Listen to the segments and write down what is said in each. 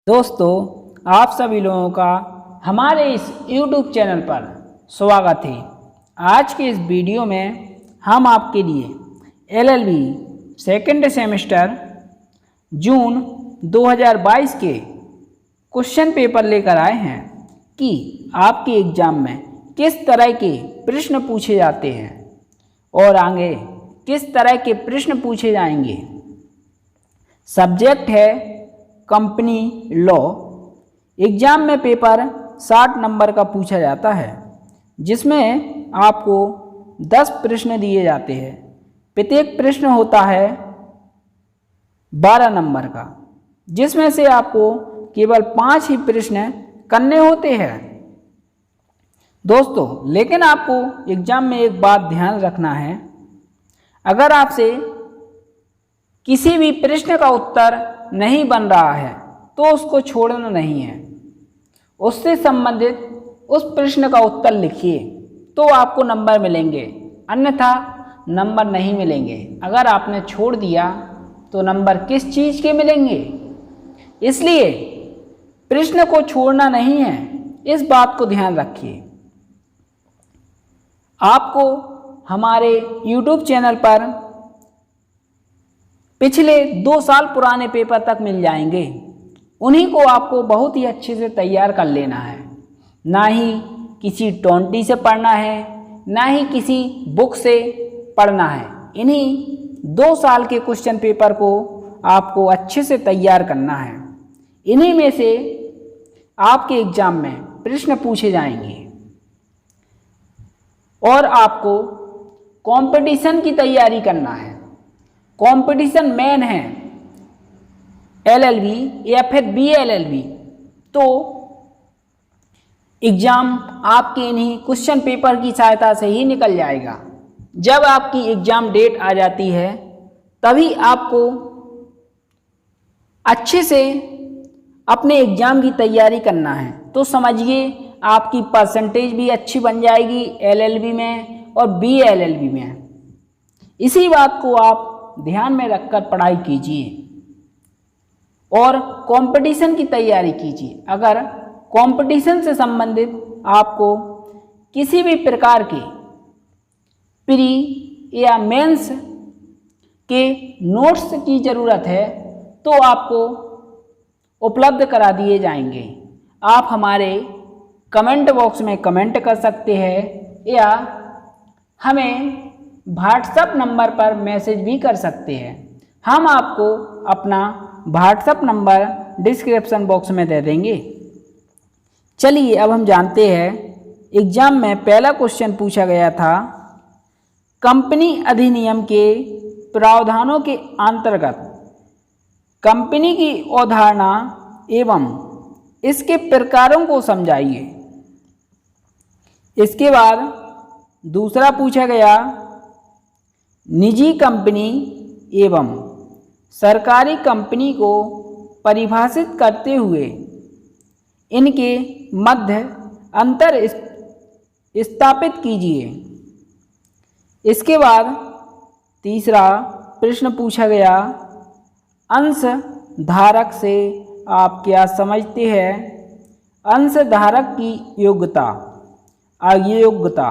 दोस्तों, आप सभी लोगों का हमारे इस YouTube चैनल पर स्वागत है। आज के इस वीडियो में हम आपके लिए LLB सेकेंड सेमेस्टर जून 2022 के क्वेश्चन पेपर लेकर आए हैं कि आपके एग्ज़ाम में किस तरह के प्रश्न पूछे जाते हैं और आगे किस तरह के प्रश्न पूछे जाएंगे। सब्जेक्ट है कंपनी लॉ। एग्ज़ाम में पेपर 60 नंबर का पूछा जाता है, जिसमें आपको 10 प्रश्न दिए जाते हैं। प्रत्येक प्रश्न होता है 12 नंबर का, जिसमें से आपको केवल 5 ही प्रश्न करने होते हैं। दोस्तों, लेकिन आपको एग्ज़ाम में एक बात ध्यान रखना है, अगर आपसे किसी भी प्रश्न का उत्तर नहीं बन रहा है तो उसको छोड़ना नहीं है, उससे संबंधित उस प्रश्न का उत्तर लिखिए तो आपको नंबर मिलेंगे, अन्यथा नंबर नहीं मिलेंगे। अगर आपने छोड़ दिया तो नंबर किस चीज़ के मिलेंगे। इसलिए प्रश्न को छोड़ना नहीं है, इस बात को ध्यान रखिए। आपको हमारे YouTube चैनल पर पिछले 2 साल पुराने पेपर तक मिल जाएंगे। उन्हीं को आपको बहुत ही अच्छे से तैयार कर लेना है। ना ही किसी टोंटी से पढ़ना है, ना ही किसी बुक से पढ़ना है। इन्हीं 2 साल के क्वेश्चन पेपर को आपको अच्छे से तैयार करना है। इन्हीं में से आपके एग्ज़ाम में प्रश्न पूछे जाएंगे और आपको कंपटीशन की तैयारी करना है। कंपटीशन मेन है LLB या फिर BLLB, तो एग्ज़ाम आपके इन्हीं क्वेश्चन पेपर की सहायता से ही निकल जाएगा। जब आपकी एग्ज़ाम डेट आ जाती है तभी आपको अच्छे से अपने एग्ज़ाम की तैयारी करना है। तो समझिए आपकी परसेंटेज भी अच्छी बन जाएगी LLB में और BLLB में। इसी बात को आप ध्यान में रखकर पढ़ाई कीजिए और कंपटीशन की तैयारी कीजिए। अगर कंपटीशन से संबंधित आपको किसी भी प्रकार के प्री या मेंस के नोट्स की ज़रूरत है तो आपको उपलब्ध करा दिए जाएंगे। आप हमारे कमेंट बॉक्स में कमेंट कर सकते हैं या हमें व्हाट्सएप नंबर पर मैसेज भी कर सकते हैं। हम आपको अपना व्हाट्सएप नंबर डिस्क्रिप्शन बॉक्स में दे देंगे। चलिए अब हम जानते हैं, एग्ज़ाम में पहला क्वेश्चन पूछा गया था, कंपनी अधिनियम के प्रावधानों के अंतर्गत कंपनी की अवधारणा एवं इसके प्रकारों को समझाइए। इसके बाद दूसरा पूछा गया, निजी कंपनी एवं सरकारी कंपनी को परिभाषित करते हुए इनके मध्य अंतर स्थापित कीजिए। इसके बाद तीसरा प्रश्न पूछा गया, अंश धारक से आप क्या समझते हैं। अंश धारक की योग्यता अयोग्यता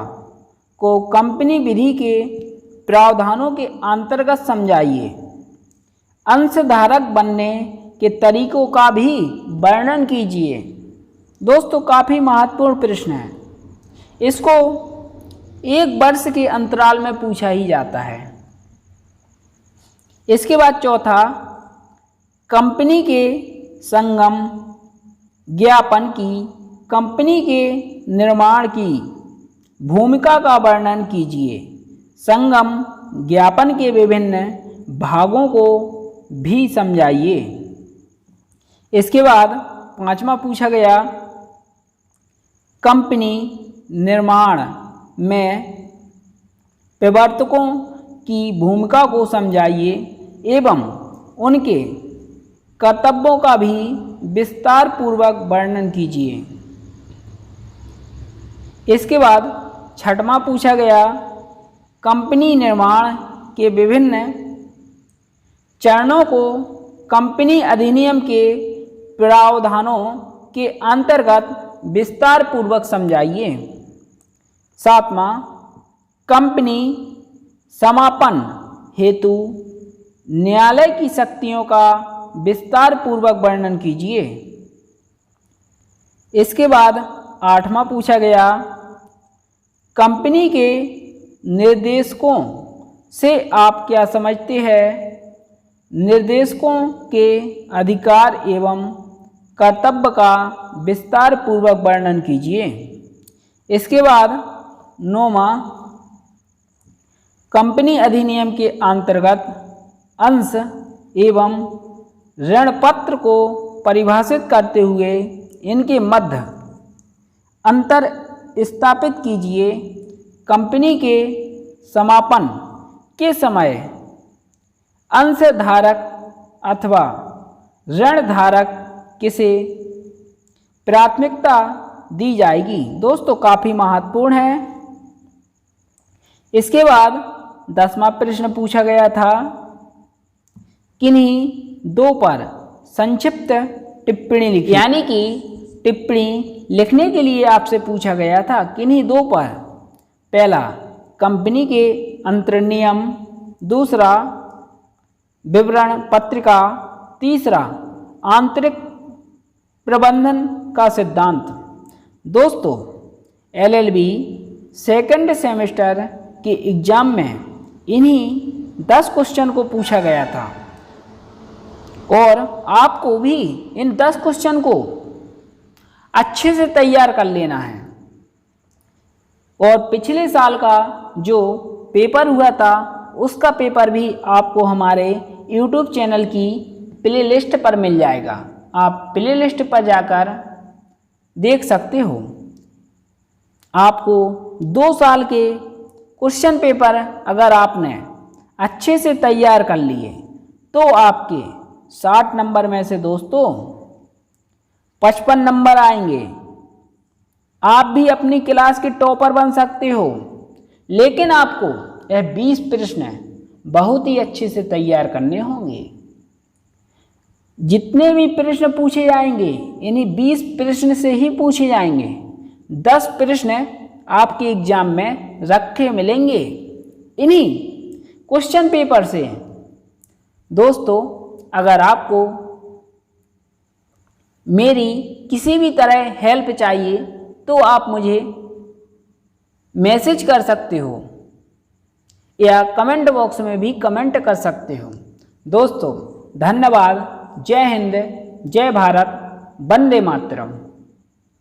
को कंपनी विधि के प्रावधानों के अंतर्गत समझाइए। अंशधारक बनने के तरीकों का भी वर्णन कीजिए। दोस्तों, काफ़ी महत्वपूर्ण प्रश्न है। इसको 1 वर्ष के अंतराल में पूछा ही जाता है। इसके बाद चौथा, कंपनी के संगम ज्ञापन की कंपनी के निर्माण की भूमिका का वर्णन कीजिए। संगम ज्ञापन के विभिन्न भागों को भी समझाइए। इसके बाद 5वां पूछा गया, कंपनी निर्माण में प्रवर्तकों की भूमिका को समझाइए एवं उनके कर्तव्यों का भी विस्तार पूर्वक वर्णन कीजिए। इसके बाद 6वां पूछा गया, कंपनी निर्माण के विभिन्न चरणों को कंपनी अधिनियम के प्रावधानों के अंतर्गत विस्तार पूर्वक समझाइए। 7वां, कंपनी समापन हेतु न्यायालय की शक्तियों का विस्तार पूर्वक वर्णन कीजिए। इसके बाद 8वां पूछा गया, कंपनी के निर्देशकों से आप क्या समझते हैं? निर्देशकों के अधिकार एवं कर्तव्य का विस्तार पूर्वक वर्णन कीजिए। इसके बाद 9वां, कंपनी अधिनियम के अंतर्गत अंश एवं ऋणपत्र को परिभाषित करते हुए इनके मध्य अंतर स्थापित कीजिए। कंपनी के समापन के समय अंशधारक अथवा ऋणधारक किसे प्राथमिकता दी जाएगी? दोस्तों काफ़ी महत्वपूर्ण है। इसके बाद 10वां प्रश्न पूछा गया था, किन्हीं दो पर संक्षिप्त टिप्पणी लिखिए। यानी कि टिप्पणी लिखने के लिए आपसे पूछा गया था किन्हीं दो पर। पहला, कंपनी के अंतर्नियम। दूसरा, विवरण पत्रिका। तीसरा, आंतरिक प्रबंधन का सिद्धांत। दोस्तों LLB सेकंड सेमेस्टर के एग्जाम में इन्हीं 10 क्वेश्चन को पूछा गया था और आपको भी इन 10 क्वेश्चन को अच्छे से तैयार कर लेना है। और पिछले साल का जो पेपर हुआ था उसका पेपर भी आपको हमारे YouTube चैनल की प्लेलिस्ट पर मिल जाएगा। आप प्लेलिस्ट पर जाकर देख सकते हो। आपको 2 साल के क्वेश्चन पेपर अगर आपने अच्छे से तैयार कर लिए तो आपके 60 नंबर में से दोस्तों 55 नंबर आएंगे। आप भी अपनी क्लास के टॉपर बन सकते हो। लेकिन आपको यह 20 प्रश्न बहुत ही अच्छे से तैयार करने होंगे। जितने भी प्रश्न पूछे जाएंगे इन्हीं 20 प्रश्न से ही पूछे जाएंगे। 10 प्रश्न आपके एग्जाम में रखे मिलेंगे इन्हीं क्वेश्चन पेपर से। दोस्तों अगर आपको मेरी किसी भी तरह हेल्प चाहिए तो आप मुझे मैसेज कर सकते हो या कमेंट बॉक्स में भी कमेंट कर सकते हो। दोस्तों धन्यवाद। जय हिंद, जय भारत, वंदे मातरम।